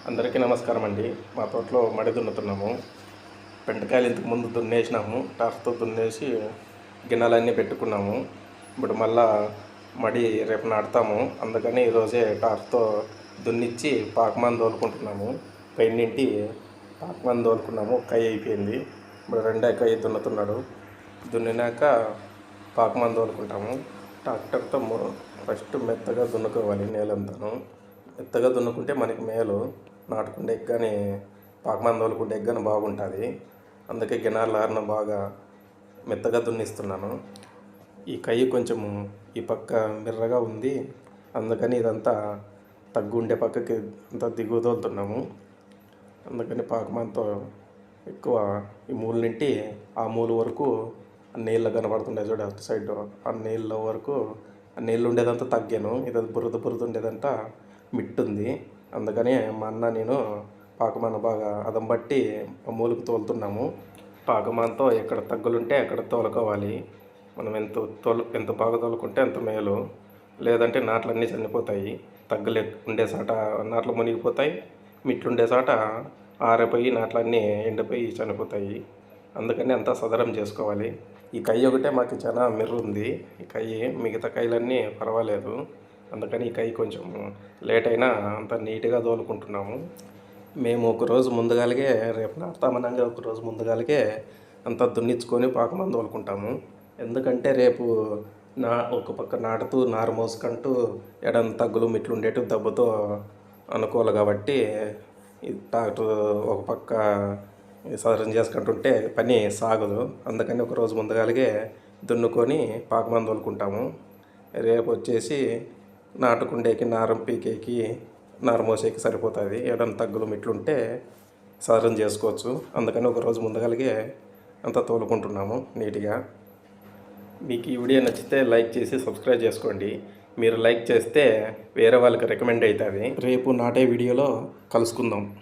అందరికీ నమస్కారం అండి. మా తోటలో మడి దున్నుతున్నాము. బెండకాయలు ఇంతకు ముందు దున్నేసినాము. టార్తో దున్నేసి గిన్నెలన్నీ పెట్టుకున్నాము. ఇప్పుడు మళ్ళా మడి రేపు నాటుతాము. అందుకని ఈరోజే టార్తో దున్నిచ్చి పాకమాన్ తోలుకుంటున్నాము. పెయింటింటి పాకమాన్ తోలుకున్నాము. కై అయిపోయింది. ఇప్పుడు రెండే కై దున్నుతున్నాడు. దున్నినాక పాకమాన్ తోలుకుంటాము. ట్రాక్టర్తో ఫస్ట్ మెత్తగా దున్నుకోవాలి. నేలంతాను మెత్తగా దున్నుకుంటే మనకి మేలు. నాటుకుంటే ఎగ్గాని పాకమాన్ తోలుకుంటే ఎగ్గాని బాగుంటుంది. అందుకే గినార్లారిన బాగా మెత్తగా దున్నిస్తున్నాను. ఈ కై కొంచెం ఈ పక్క మిర్రగా ఉంది. అందుకని ఇదంతా తగ్గు ఉండే పక్కకి అంతా దిగువ తోలుతున్నాము. అందుకని పాకమాన్తో ఎక్కువ ఈ మూల నుండి ఆ మూల వరకు నీళ్ళు కనబడుతుండే చూడ అటు సైడ్ ఆ నీళ్ళ వరకు ఆ నీళ్ళు ఉండేదంతా తగ్గాను. ఇది బురద బురద ఉండేదంతా మిట్టుంది. అందుకని మా అన్న నేను పాకమాన బాగా అదం బట్టి మూలకు తోలుతున్నాము. పాకమాన్తో ఎక్కడ తగ్గులుంటే అక్కడ తోలుకోవాలి. మనం ఎంత బాగా తోలుకుంటే అంత మేలు. లేదంటే నాట్లన్నీ చనిపోతాయి. తగ్గులు ఉండే చాట నాట్లు మునిగిపోతాయి. మిట్లుండే చాట ఆరిపోయి నాట్లన్నీ ఎండిపోయి చనిపోతాయి. అందుకని అంతా సదరం చేసుకోవాలి. ఈ కై ఒకటే మాకు చాలా మిర్రు ఉంది. ఈ కై మిగతా కైలన్నీ పర్వాలేదు. అందుకని ఈ కై కొంచెం లేట్ అయినా అంత నీట్గా తోలుకుంటున్నాము. మేము ఒకరోజు ముందుగాలిగే రేపు నాటుతామనంగా ఒకరోజు ముందుగాలిగే అంతా దున్నించుకొని పాకమాన్ తోలుకుంటాము. ఎందుకంటే రేపు ఒక పక్క నాటుతూ నారు మోసుకుంటూ ఎడం తగ్గులు మిట్లు ఉండేటివి దెబ్బతో అనుకోవాలి. కాబట్టి ట్రాక్టర్ ఒక పక్క సదరం చేసుకుంటుంటే పని సాగదు. అందుకని ఒకరోజు ముందుగాలిగే దున్నుకొని పాకమాన్ తోలుకుంటాము. రేపు వచ్చేసి నాటుకుండేకి నారం పీకేకి నారు మోసేకి సరిపోతుంది. ఏదైనా తగ్గులు మిట్లుంటే సదరం చేసుకోవచ్చు. అందుకని ఒకరోజు ముందుగాలిగే అంతా తోలుకుంటున్నాము నీట్గా. మీకు ఈ వీడియో నచ్చితే లైక్ చేసి సబ్స్క్రైబ్ చేసుకోండి. మీరు లైక్ చేస్తే వేరే వాళ్ళకి రికమెండ్ అవుతుంది. రేపు నాటే వీడియోలో కలుసుకుందాం.